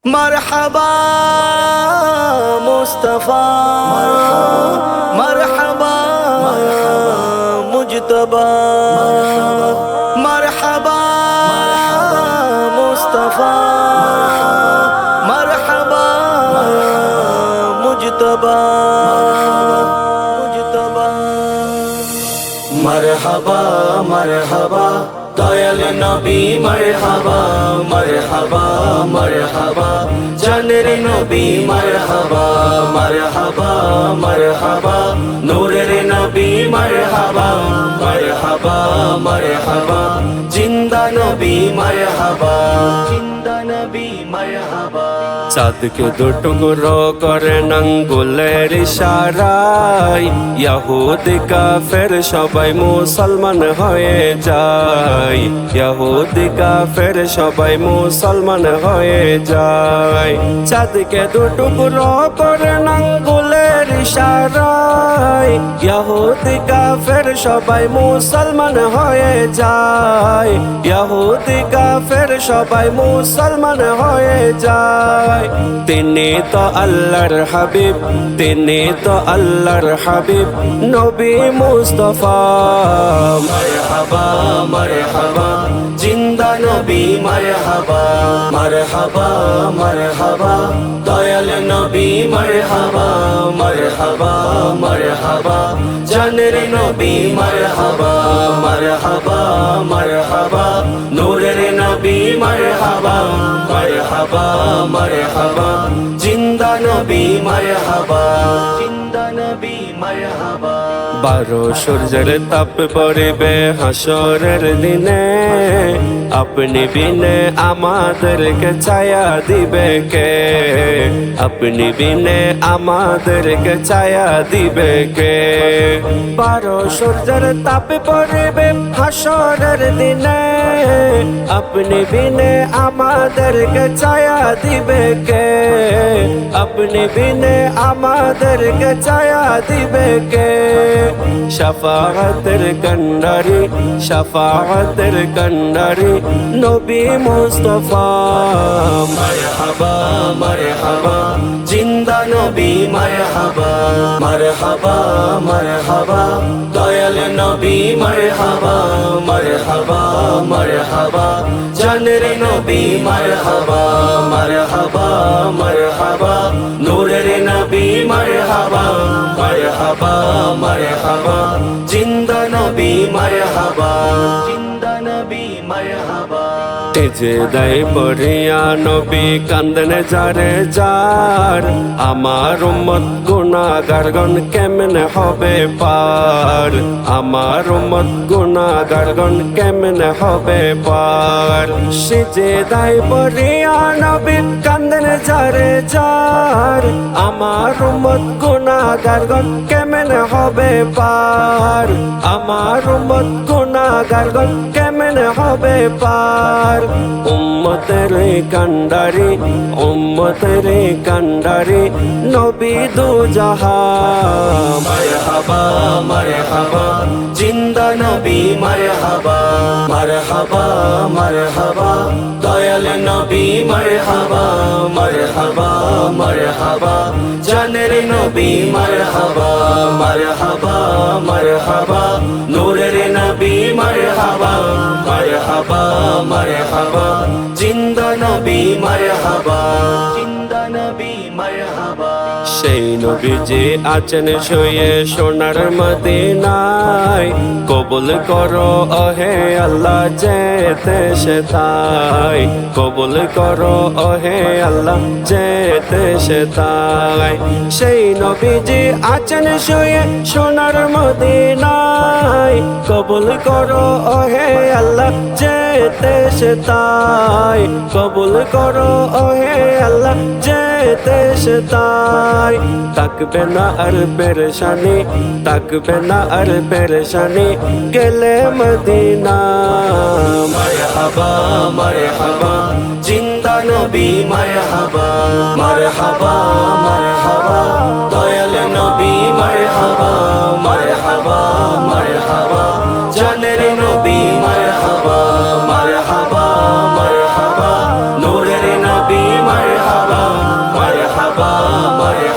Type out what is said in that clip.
मरहबा मुस्तफा मरहबा मुजतबा मरहबा मुस्तफा मरहबा मुजतबा मरहबा मरहबा दयाल नबी मरहबा मरहबा मरहबा জানের নবী মরহবা মরহবা মরহবা নূরের নবী মরহবা মরহবা মরহবা জিন্দা নবী মরহবা জিন্দা নবী মরহবা চাঁদকে দুটুকরো করে আঙ্গুলের ইশারায় ইহুদ কাফের সবাই মুসলমান হয়ে যায় ইহুদ কাফের সবাই মুসলমান হয়ে যায় চাঁদকে দুটুকরো করে আঙ্গুলের ইশারায় ইহুদ কাফের সবাই মুসলমান হয়ে যায় ইহুদ কাফের সবাই মুসলমান হয়ে যায় তিনি তো আল্লাহর হাবিব তিনি তো আল্লাহর হাবিব নবী মুস্তাফা মারহাবা মারহাবা জিন্দা নবী মারহাবা মারহাবা মারহাবা দয়াল নবী মারহাবা মারহাবা মারহাবা জানের নবী মারহাবা মারহাবা মারহাবা নূরের নবী মারহাবা মারহাবা মারহাবা জিন্দা নবী মারহাবা জিন্দা নবী মারহাবা বারো সূর্যের তাপ পড়বে হাসরের দিনে আপনি বিনে আমাদেরকে ছায়া দিবে কে আপনি বিনে আমাদেরকে ছায়া দিবে কে বারো সূর্যের তাপ পড়বে হাসরের দিনে আপনি বিনে আমাদেরকে ছায়া দিবে কে আপনি বিনে আমাদেরকে ছায়া দিবে কে শাফাআতের কান্ডারি নবী মুস্তাফা মারহাবা মারহাবা জিন্দা নবী মারহাবা মারহাবা মারহাবা দয়াল নবী মারহাবা মারহাবা মারহাবা জানের নবী মারহাবা মারহাবা মারহাবা নূরের নবী মারহাবা মারহাবা মারহাবা জিন্দা নবী মারহাবা জিন্দা নবী মারহাবা যে দাই পড়িয়া নবী কান্দনে যারে যার আমার উম্মত গুনাহগারগণ কেমনে হবে পার আমার উম্মত গুনাহগারগণ কেমনে হবে পার সে যে দাই পড়িয়া নবী কান্দনে যারে যার আমার উম্মত গুনাহগারগণ কেমনে হবে পার আমার উম্মত গুনাহগারগণ কেমনে হবে পার উম্মতের কান্ডারি নবী দু জাহান মারহাবা মারহাবা জিন্দা নবী মারহাবা মারহাবা মারহাবা দয়াল নবী মারহাবা মারহাবা মারহাবা জানের নবী মারহাবা মারহাবা মারহাবা নূরের নবী মারহাবা মারহাবা মারহাবা জিন্দা নবী মারহাবা জিন্দা নবী মারহাবা সেই নবীজি আছেন শুয়ে সোনার মদিনায় কবুল করো ওহে আল্লাহ যেতে সে তাই কবুল করো ওহে আল্লাহ যেতে সে তাই সেই নবীজি আছেন শুয়ে সোনার মদিনায় কবুল করো ওহে আল্লাহ যেতে সে তাই কবুল করো ওহে আল্লাহ যেতে সে তাই থাকবে না আর পেরেশানি গেলে মদিনা মারহাবা মারহাবা জিন্দা নবী মারহাবা মারহাবা মারহাবা দয়াল নবী মারহাবা মারহাবা মারহাবা জানের নবী মারহাবা মারহাবা মারহাবা নূরের নবী মারহাবা মারহাবা